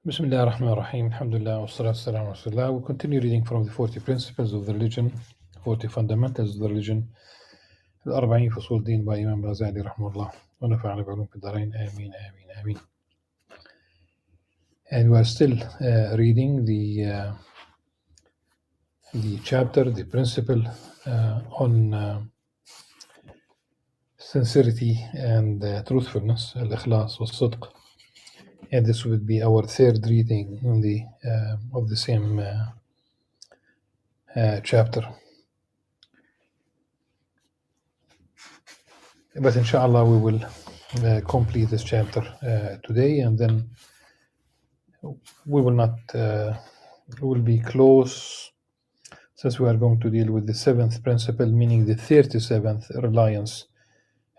Bismillah ar-Rahman ar-Rahim, alhamdulillah, wa salatu salam wa rasulullah. We continue reading from the 40 principles of the religion, 40 fundamentals of the religion, Al-Arba'in Fusul Din by Imam Al-Ghazali rahimahullah. Wa nafa'ana bi'ulum fid darain, ameen, ameen, ameen. And we are still reading the chapter, the principle on sincerity and truthfulness, al-ikhlas wal-sidq. And this would be our third reading in of the same chapter. But inshallah we will complete this chapter today, and then we will not we will be close, since we are going to deal with the seventh principle, meaning the 37th reliance,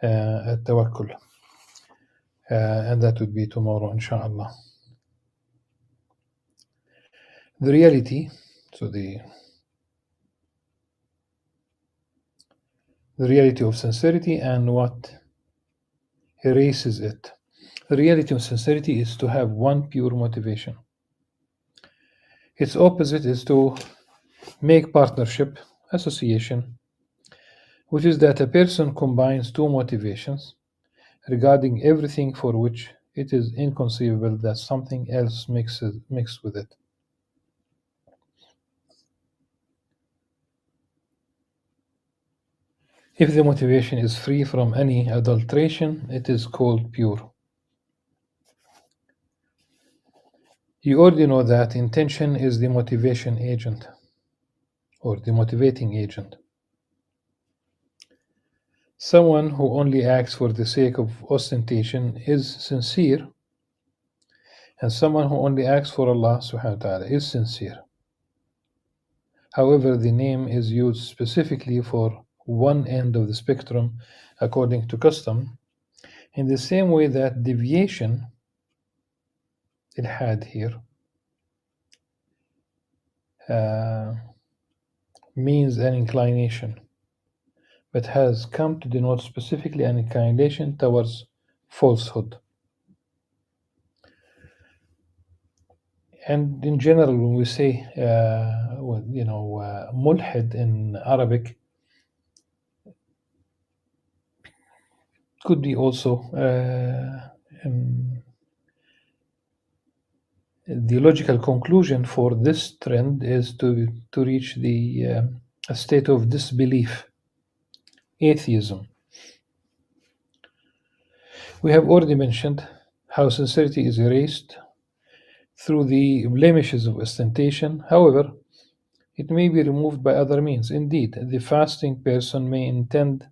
tawakkul, and that would be tomorrow inshallah. The reality, so the reality of sincerity and what erases it. The reality of sincerity is to have one pure motivation. Its opposite is to make partnership, association, which is that a person combines two motivations regarding everything for which it is inconceivable that something else mixed with it. If the motivation is free from any adulteration, it is called pure. You already know that intention is the motivation agent, or the motivating agent. Someone who only acts for the sake of ostentation is sincere, and someone who only acts for Allah subhanahu wa ta'ala is sincere. However, the name is used specifically for one end of the spectrum according to custom, in the same way that deviation, ilhad here, means an inclination, but has come to denote specifically an inclination towards falsehood. And in general, when we say, mulhid in Arabic, could be also the logical conclusion for this trend is to reach a state of disbelief, atheism. We have already mentioned how sincerity is erased through the blemishes of ostentation. However, it may be removed by other means. Indeed, the fasting person may intend,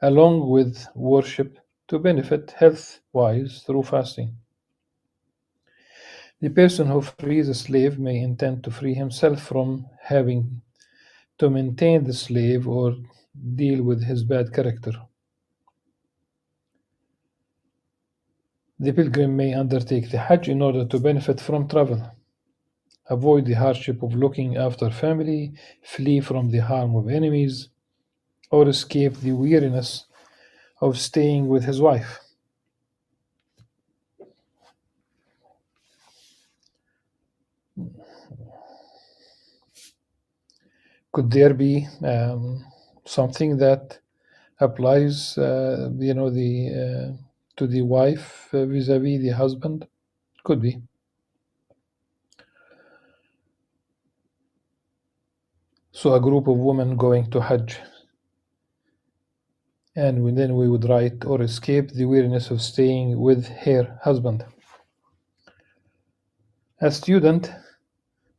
along with worship, to benefit health-wise through fasting. The person who frees a slave may intend to free himself from having to maintain the slave or deal with his bad character. The pilgrim may undertake the Hajj in order to benefit from travel, avoid the hardship of looking after family, flee from the harm of enemies, or escape the weariness of staying with his wife. Could there be something that applies, to the wife vis-a-vis the husband? Could be. So a group of women going to Hajj, and then we would write, or escape the weariness of staying with her husband. A student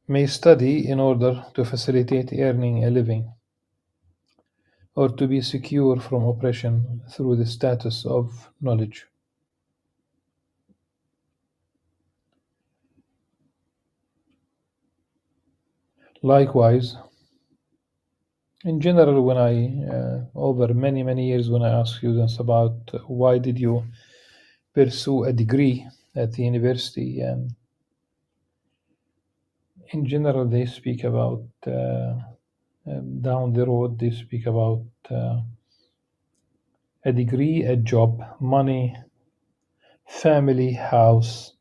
may study in order to facilitate earning a living, or to be secure from oppression through the status of knowledge. Likewise, in general, when I, over many years, when I ask students about why did you pursue a degree at the university, and in general they speak about down the road, they speak about a degree, a job, money, family, house,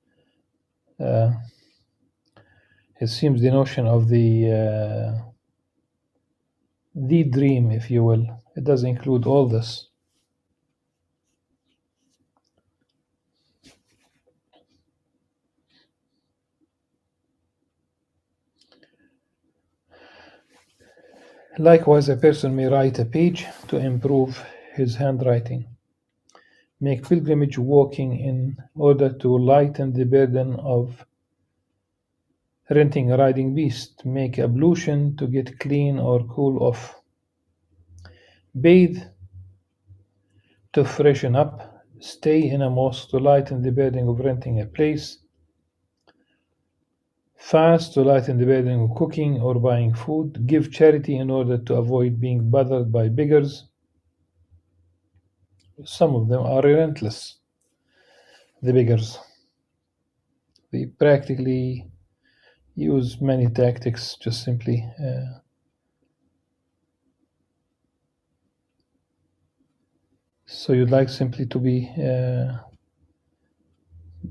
It seems the notion of the dream, if you will, it does include all this. Likewise, a person may write a page to improve his handwriting, make pilgrimage walking in order to lighten the burden of renting a riding beast, make ablution to get clean or cool off, bathe to freshen up, stay in a mosque to lighten the burden of renting a place, fast to lighten the burden of cooking or buying food, give charity in order to avoid being bothered by beggars. Some of them are relentless, the beggars. They practically use many tactics just simply so you'd like simply to be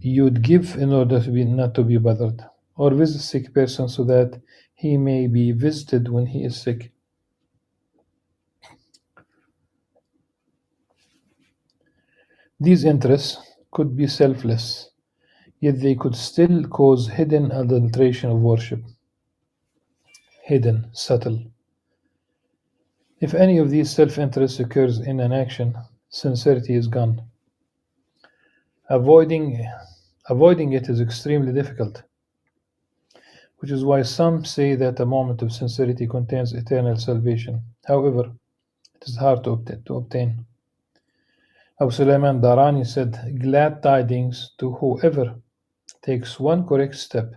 you'd give in order to be not to be bothered, or visit sick person so that he may be visited when he is sick. These interests could be selfless, yet they could still cause hidden adulteration of worship. Hidden, subtle. If any of these self-interests occurs in an action, sincerity is gone. Avoiding it is extremely difficult, which is why some say that a moment of sincerity contains eternal salvation. However, it is hard to obtain. Abu Sulaiman Darani said, "Glad tidings to whoever takes one correct step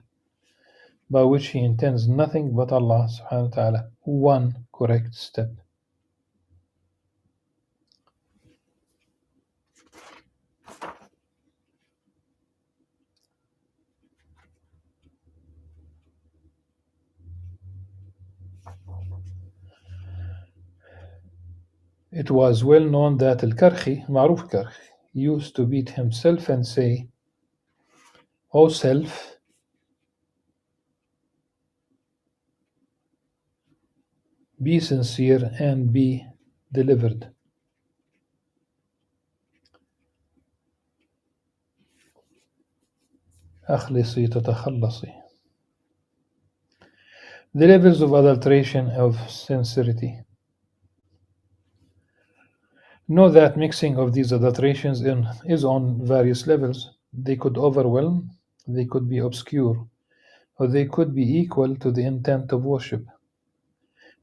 by which he intends nothing but Allah subhanahu wa ta'ala." One correct step. It was well known that Al-Karhi, Ma'ruf Karhi, used to beat himself and say, "O self, be sincere and be delivered." أخلصي تتخلصي. The levels of adulteration of sincerity. Know that mixing of these adulterations is on various levels. They could overwhelm, they could be obscure, or they could be equal to the intent of worship.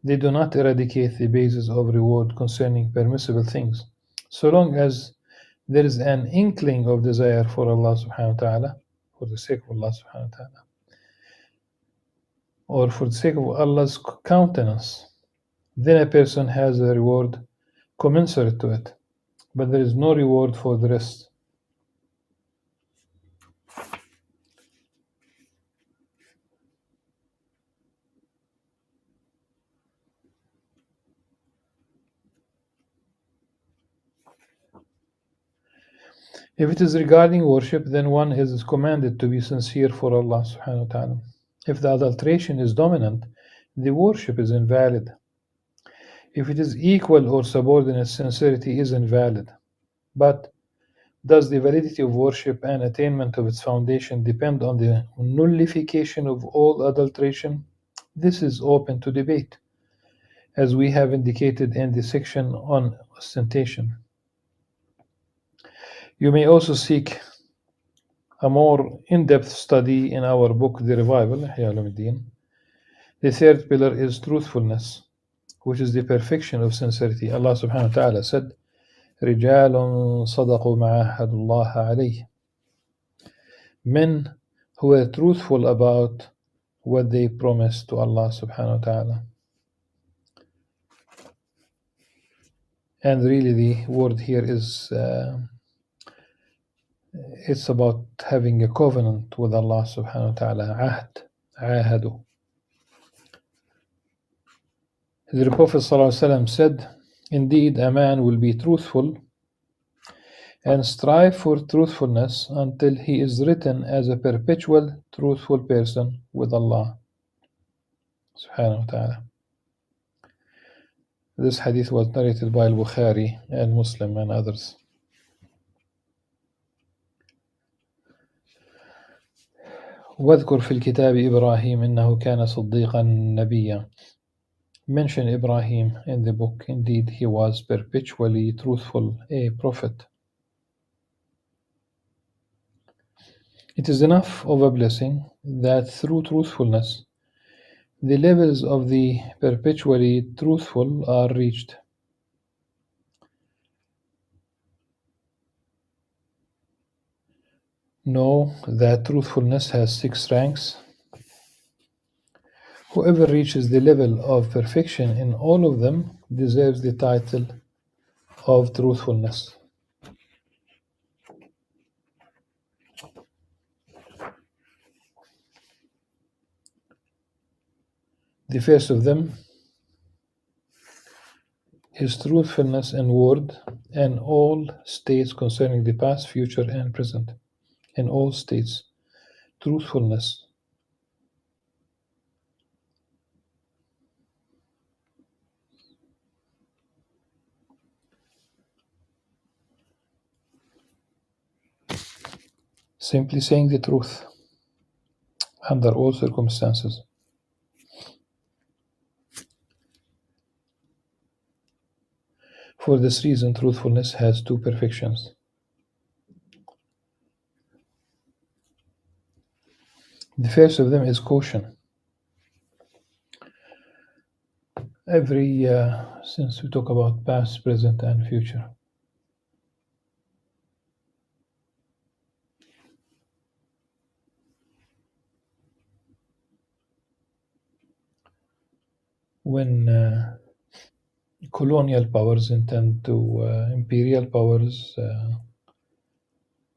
They do not eradicate the basis of reward concerning permissible things, so long as there is an inkling of desire for Allah subhanahu wa ta'ala, for the sake of Allah subhanahu wa ta'ala, or for the sake of Allah's countenance, then a person has a reward commensurate to it, but there is no reward for the rest. If it is regarding worship, then one is commanded to be sincere for Allah subhanahu wa ta'ala. If the adulteration is dominant, the worship is invalid. If it is equal or subordinate, sincerity is invalid. But does the validity of worship and attainment of its foundation depend on the nullification of all adulteration? This is open to debate, as we have indicated in the section on ostentation. You may also seek a more in-depth study in our book, The Revival, Ihya Ulumuddin. The third pillar is truthfulness, which is the perfection of sincerity. Allah subhanahu wa ta'ala said, رِجَالٌ صَدَقُوا مَا عَاهَدُوا اللَّهَ عَلَيْهِ. Men who were truthful about what they promised to Allah subhanahu wa ta'ala. And really the word here is it's about having a covenant with Allah subhanahu wa ta'ala. Ahd, ahadu. The Prophet ﷺ said, "Indeed, a man will be truthful and strive for truthfulness until he is written as a perpetual truthful person with Allah subhanahu wa ta'ala. This hadith was narrated by Al-Bukhari and Muslim and others. واذكر في الكتاب إبراهيم إنه كان صديقا نبيا. Mention Ibrahim in the book. Indeed, he was perpetually truthful, a prophet. It is enough of a blessing that through truthfulness, the levels of the perpetually truthful are reached. Know that truthfulness has 6 ranks. Whoever reaches the level of perfection in all of them deserves the title of truthfulness. The first of them is truthfulness in word and all states concerning the past, future, and present. In all states, truthfulness. Simply saying the truth under all circumstances. For this reason, truthfulness has 2 perfections. The first of them is caution. Since we talk about past, present, and future. When colonial powers intend to, imperial powers,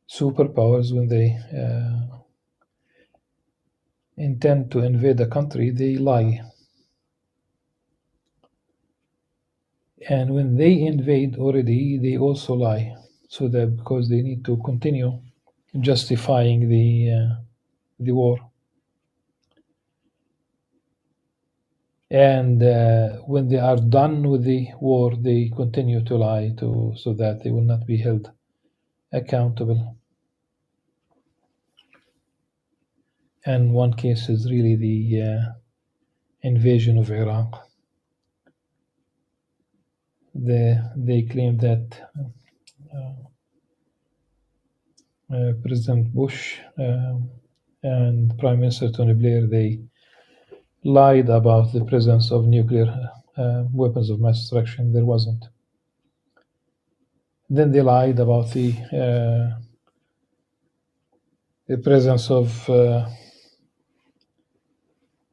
superpowers, when they intend to invade a country, they lie. And when they invade already, they also lie. So that because they need to continue justifying the war. And when they are done with the war, they continue to lie so that they will not be held accountable. And one case is really the invasion of Iraq. They claim that President Bush and Prime Minister Tony Blair, they lied about the presence of nuclear weapons of mass destruction. There wasn't. Then they lied about the presence of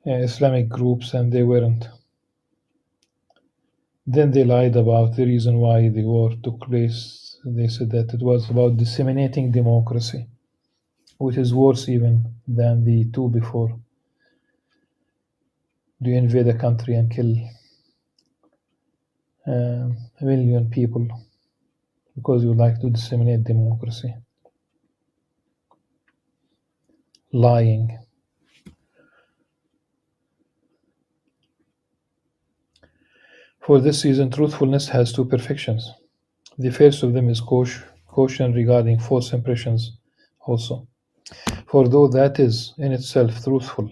Islamic groups, and they weren't. Then they lied about the reason why the war took place. They said that it was about disseminating democracy, which is worse even than the 2 before. Do you invade a country and kill a million people because you like to disseminate democracy? Lying. For this reason, truthfulness has 2 perfections. The first of them is caution regarding false impressions also. For though that is in itself truthful,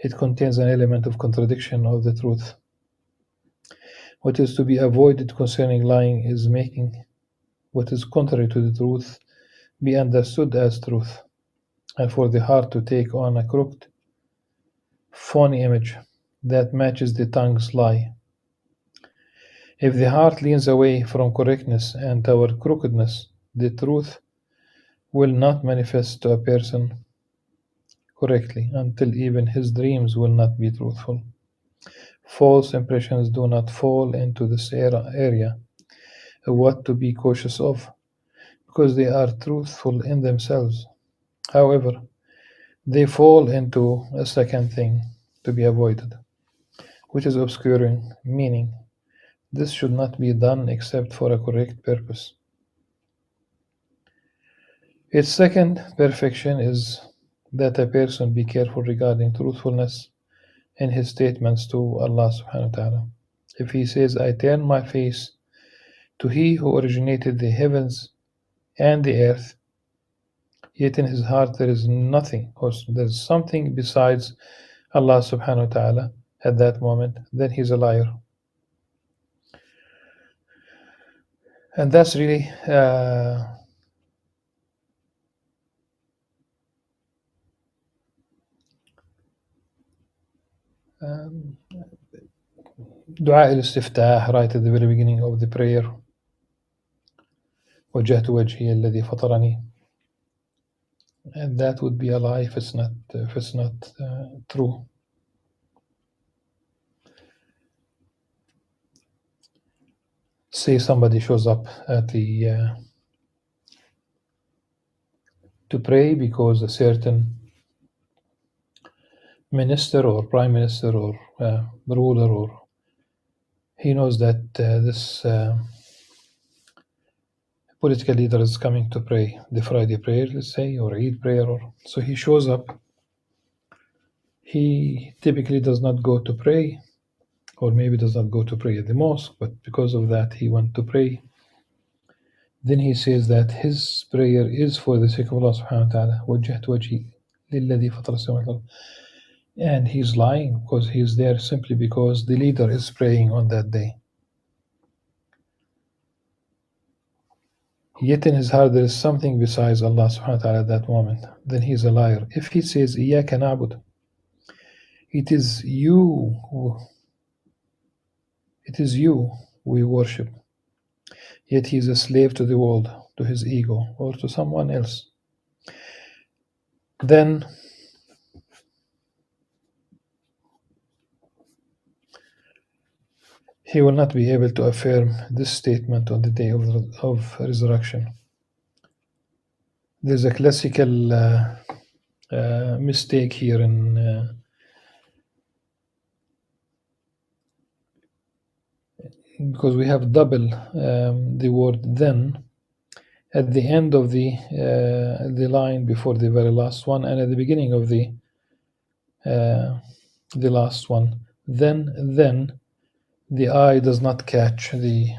it contains an element of contradiction of the truth. What is to be avoided concerning lying is making what is contrary to the truth be understood as truth, and for the heart to take on a crooked, phony image that matches the tongue's lie. If the heart leans away from correctness and toward crookedness, the truth will not manifest to a person correctly until even his dreams will not be truthful. False impressions do not fall into this area of what to be cautious of, because they are truthful in themselves. However, they fall into a second thing to be avoided, which is obscuring meaning. This should not be done except for a correct purpose. Its second perfection is that a person be careful regarding truthfulness in his statements to Allah subhanahu wa ta'ala. If he says, I turn my face to He who originated the heavens and the earth, yet in his heart there is nothing, or there is something besides Allah subhanahu wa ta'ala at that moment, then he's a liar. And that's really دعاء الاستفتاح right at the very beginning of the prayer. وجهت وجهي الذي فطرني. And that would be a lie if it's not true. Say somebody shows up at the to pray because a certain minister or prime minister or ruler, or he knows that this political leader is coming to pray the Friday prayer, let's say, or Eid prayer, or so he shows up. He typically does not go to pray, or maybe does not go to pray at the mosque, but because of that he went to pray. Then he says that his prayer is for the sake of Allah subhanahu wa ta'ala. وَجَّهْتُ وَجْهِي لِلَّذِي فَطَرَ السَّمَاوَاتِ وَالْأَرْضِ. And he's lying because he's there simply because the leader is praying on that day. Yet in his heart there is something besides Allah subhanahu wa ta'ala at that moment. Then he's a liar. If he says, إِيَّاكَ نَعْبُدُ, it is you we worship. Yet he is a slave to the world, to his ego, or to someone else. Then he will not be able to affirm this statement on the day of resurrection. There's a classical mistake here in because we have double the word then at the end of the line before the very last one, and at the beginning of the last one. Then the eye does not catch the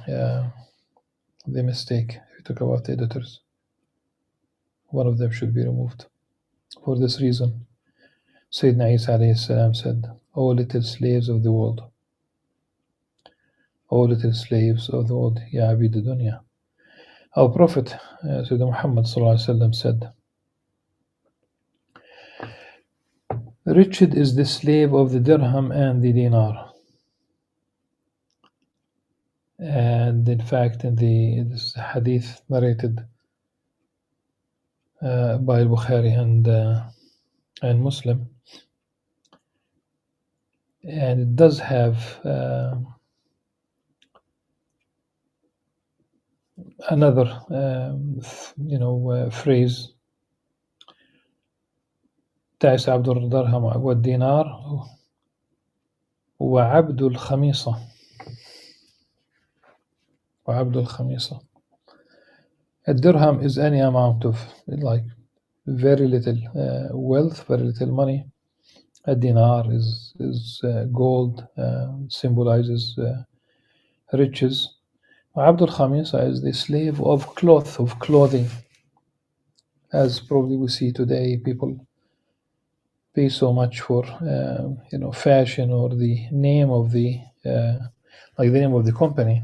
mistake. If you talk about editors, one of them should be removed. For this reason, Sayyidina Isa alayhi salam said, O little slaves of the world, O little slaves of the world, Ya abid dunya. Our Prophet, Sayyidina Muhammad sallallahu alayhi wa sallam said, wretched is the slave of the dirham and the dinar. And in fact, in this hadith narrated by Bukhari and Muslim, and it does have another phrase, تعس عبد الدرهم والدينار وعبد الخميصة. وعبد الخميصة. A dirham is any amount of, like, very little wealth, very little money. A dinar is gold, symbolizes riches. Abdul Khamisa is the slave of cloth, of clothing. As probably we see today, people pay so much for fashion or the name of the like the name of the company.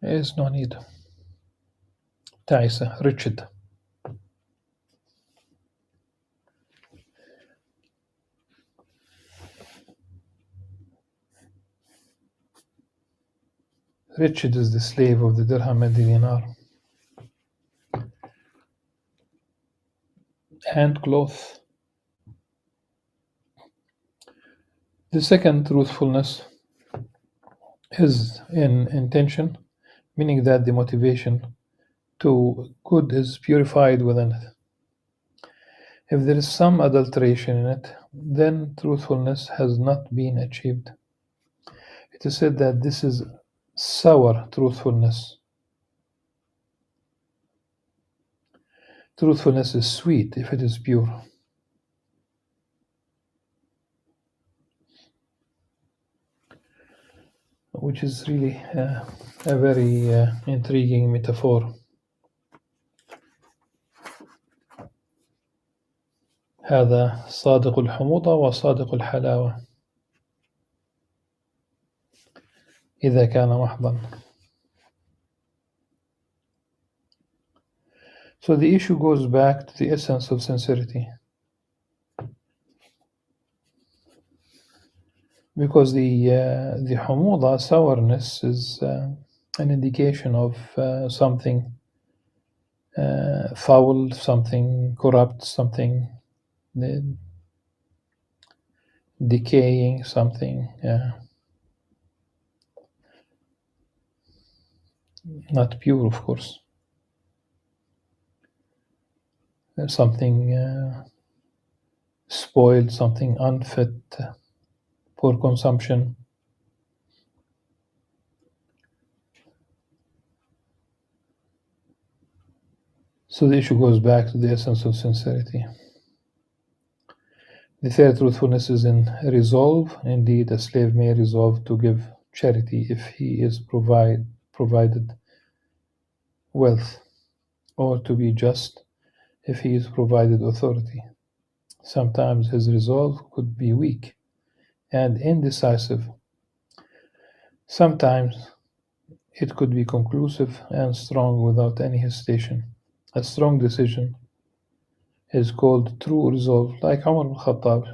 There is no need. Ta'isa, wretched. Wretched is the slave of the dirham and the dinar. And cloth. The second truthfulness is in intention, meaning that the motivation to good is purified within it. If there is some adulteration in it, then truthfulness has not been achieved. It is said that this is sour truthfulness. Truthfulness is sweet if it is pure. Which is really a very intriguing metaphor. هذا صادق الحموضة وصادق الحلاوة إذا كان محضا. So the issue goes back to the essence of sincerity. Because the حموضة, sourness, is an indication of something foul, something corrupt, something decaying, something not pure, of course. Something spoiled, something unfit for consumption. So the issue goes back to the essence of sincerity. The third truthfulness is in resolve. Indeed, a slave may resolve to give charity if he is provided wealth, or to be just if he is provided authority. Sometimes his resolve could be weak and indecisive. Sometimes it could be conclusive and strong without any hesitation. A strong decision is called true resolve, like Umar al-Khattab,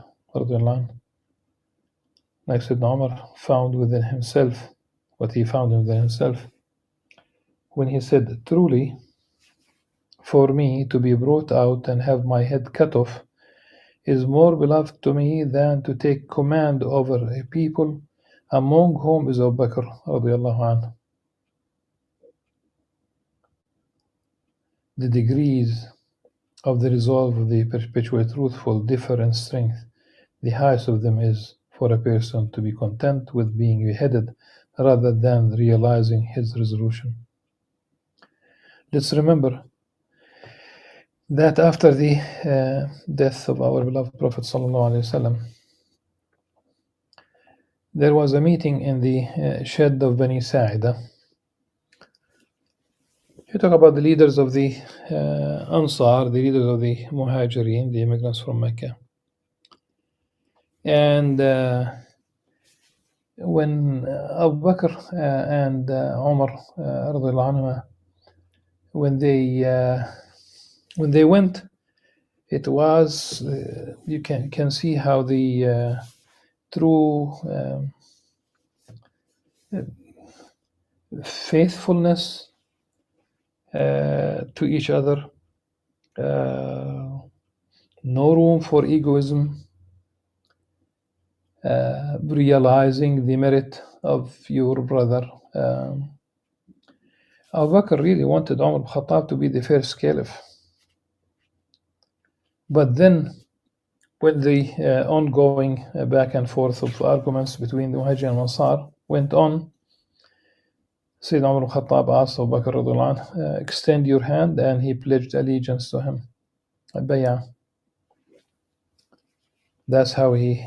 like Sayyidina Umar found within himself what he found within himself when he said, "Truly, for me to be brought out and have my head cut off is more beloved to me than to take command over a people, among whom is Abu Bakr radiallahu anhu." The degrees of the resolve of the perpetual truthful differ in strength. The highest of them is for a person to be content with being beheaded rather than realizing his resolution. Let's remember that after the death of our beloved Prophet ﷺ, there was a meeting in the shed of Bani Sa'ida. You talk about the leaders of the Ansar, the leaders of the Muhajirin, the immigrants from Mecca. And when Abu Bakr and Umar radiallahu anhu, when they went, it was you can see how the true faithfulness to each other, no room for egoism, realizing the merit of your brother. Abu Bakr really wanted Umar al-Khattab to be the first caliph. But then, when the ongoing back and forth of arguments between the Muhajir and Ansar went on, Sayyidina Umar al-Khattab asked Abu Bakr radiallahu anhu, extend your hand, and he pledged allegiance to him. Bay'ah. That's how he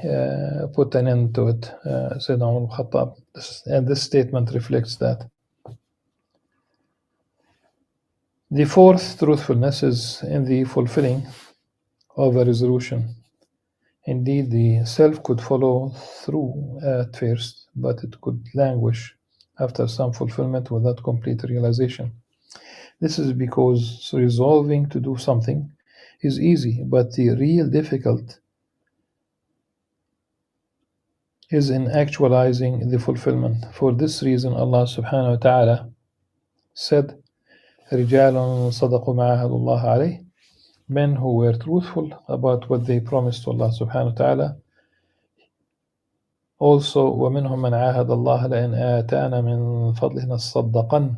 put an end to it, Sayyidina Umar al-Khattab. And this statement reflects that. The fourth truthfulness is in the fulfilling of a resolution. Indeed, the self could follow through at first, but it could languish after some fulfillment without complete realization. This is because resolving to do something is easy, but the real difficult is in actualizing the fulfillment. For this reason, Allah subhanahu wa ta'ala said, رِجَالٌ صَدَقُوا مَا عَاهَدُوا اللَّهَ عَلَيْهِ, men who were truthful about what they promised to Allah subhanahu wa ta'ala. Also, وَمِنْهُمْ مَنْ عَاهَدَ اللَّهَ لَإِنْ آتَانَ مِنْ فَضْلِهِ لَنَصَّدَّقَنَّ.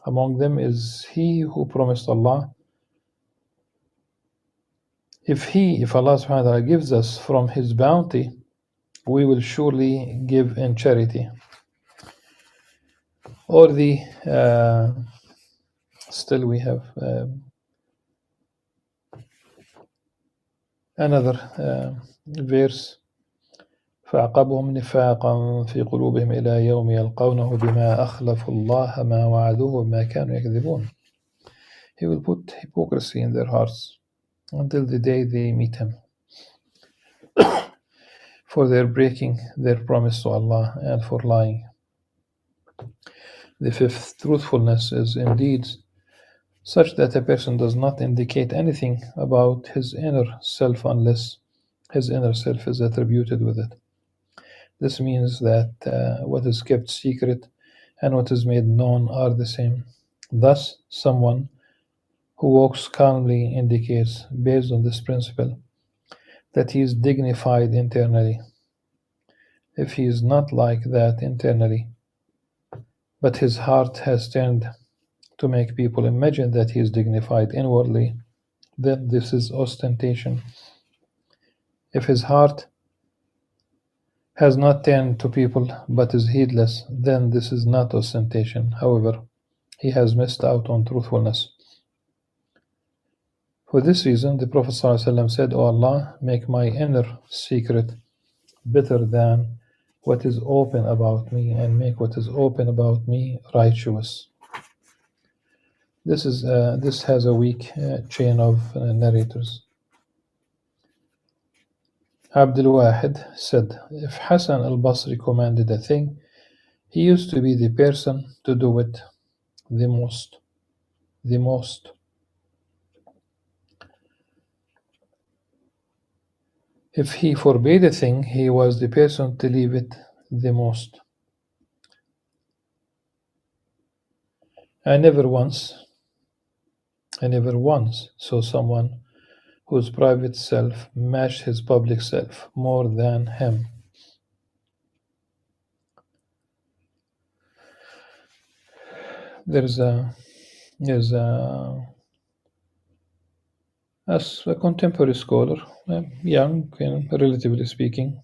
Among them is he who promised Allah, if Allah subhanahu wa ta'ala gives us from his bounty, we will surely give in charity. Or still we have Another verse فأعقبهم نفاقا في قلوبهم إلى يوم يلقونه بما أخلفوا الله ما وعدوه وما كانوا يكذبون. He will put hypocrisy in their hearts until the day they meet him, for their breaking their promise to Allah and for lying. The fifth, truthfulness, is indeed such that a person does not indicate anything about his inner self unless his inner self is attributed with it. This means that what is kept secret and what is made known are the same. Thus, someone who walks calmly indicates, based on this principle, that he is dignified internally. If he is not like that internally, but his heart has turned to make people imagine that he is dignified inwardly, then this is ostentation. If his heart has not turned to people but is heedless, then this is not ostentation. However, he has missed out on truthfulness. For this reason, the Prophet ﷺ said, O Allah, make my inner secret better than what is open about me, and make what is open about me righteous. This has a weak chain of narrators. Abdul Wahid said, if Hassan al-Basri commanded a thing, he used to be the person to do it the most. If he forbade a thing, he was the person to leave it the most. I never once saw someone whose private self matched his public self more than him. There's a contemporary scholar, young, relatively speaking,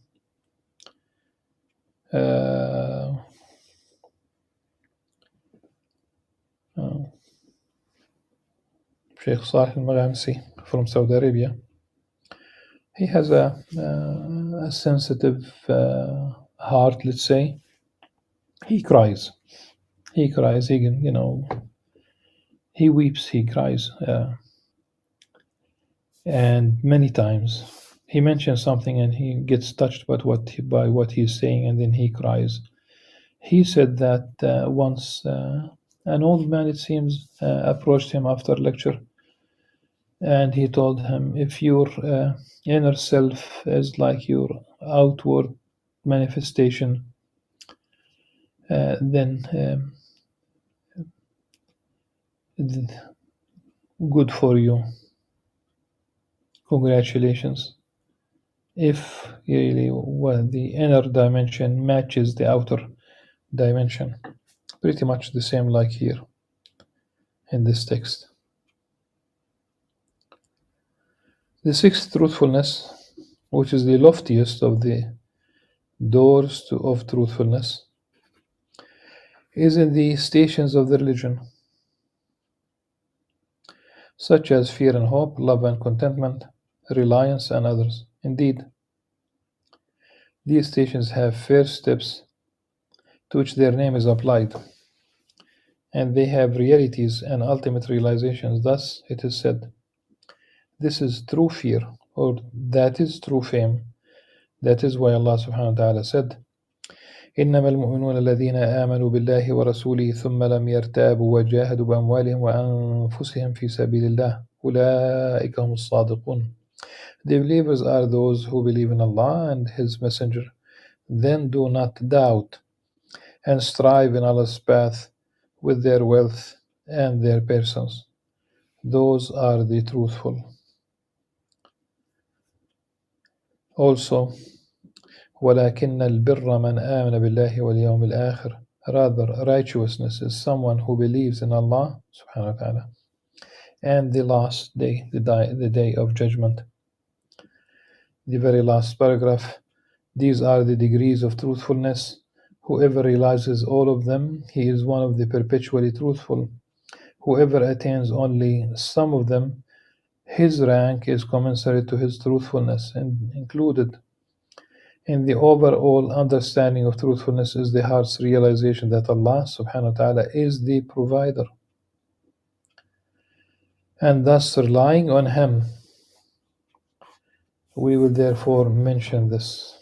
Sheikh Salih al-Maghamsi from Saudi Arabia. He has a sensitive heart, let's say. He cries. He weeps, he cries. And many times he mentions something and he gets touched by what he's saying, and then he cries. He said that once an old man, it seems, approached him after a lecture, and he told him, if your inner self is like your outward manifestation, then good for you. Congratulations. If really the inner dimension matches the outer dimension, pretty much the same like here in this text. The sixth, truthfulness, which is the loftiest of the doors of truthfulness, is in the stations of the religion, such as fear and hope, love and contentment, reliance, and others. Indeed, these stations have first steps to which their name is applied, and they have realities and ultimate realizations. Thus, it is said, this is true fear, or that is true fame. That is why Allah subhanahu wa ta'ala said, إنما المؤمنون الذين آمنوا بالله ورسوله ثم لم يرتابوا وجاهدوا بأموالهم وأنفسهم في سبيل الله أولئك هم الصادقون. The believers are those who believe in Allah and His Messenger, then do not doubt and strive in Allah's path with their wealth and their persons. Those are the truthful. Also, وَلَكِنَّ الْبِرَّ مَنْ آمَنَ بِاللَّهِ وَالْيَوْمِ الْآخِرِ. Rather, righteousness is someone who believes in Allah subhanahu wa ta'ala and the last day, the day of judgment. The very last paragraph, these are the degrees of truthfulness. Whoever realizes all of them, he is one of the perpetually truthful. Whoever attains only some of them, His rank is commensurate to his truthfulness, and included in the overall understanding of truthfulness is the heart's realization that Allah subhanahu wa ta'ala is the provider, and thus relying on Him. We will therefore mention this.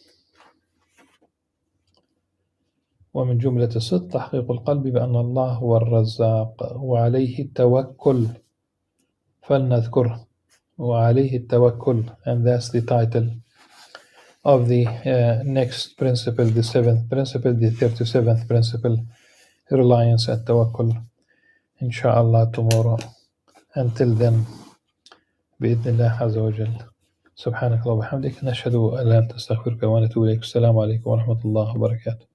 ومن جملة الصدق تحقيق القلب بأن الله هو الرزاق وعليه التوكل فلنذكره وعليه التوكل, and that's the title of the next principle, the 7th principle, the 37th principle, reliance and tawakkul, inshallah tomorrow. Until then, بإذن الله عز وجل, سبحانك اللهم وبحمدك نشهد أن لا إله إلا أنت نستغفرك ونتوب إليك. السلام عليكم ورحمة الله وبركاته.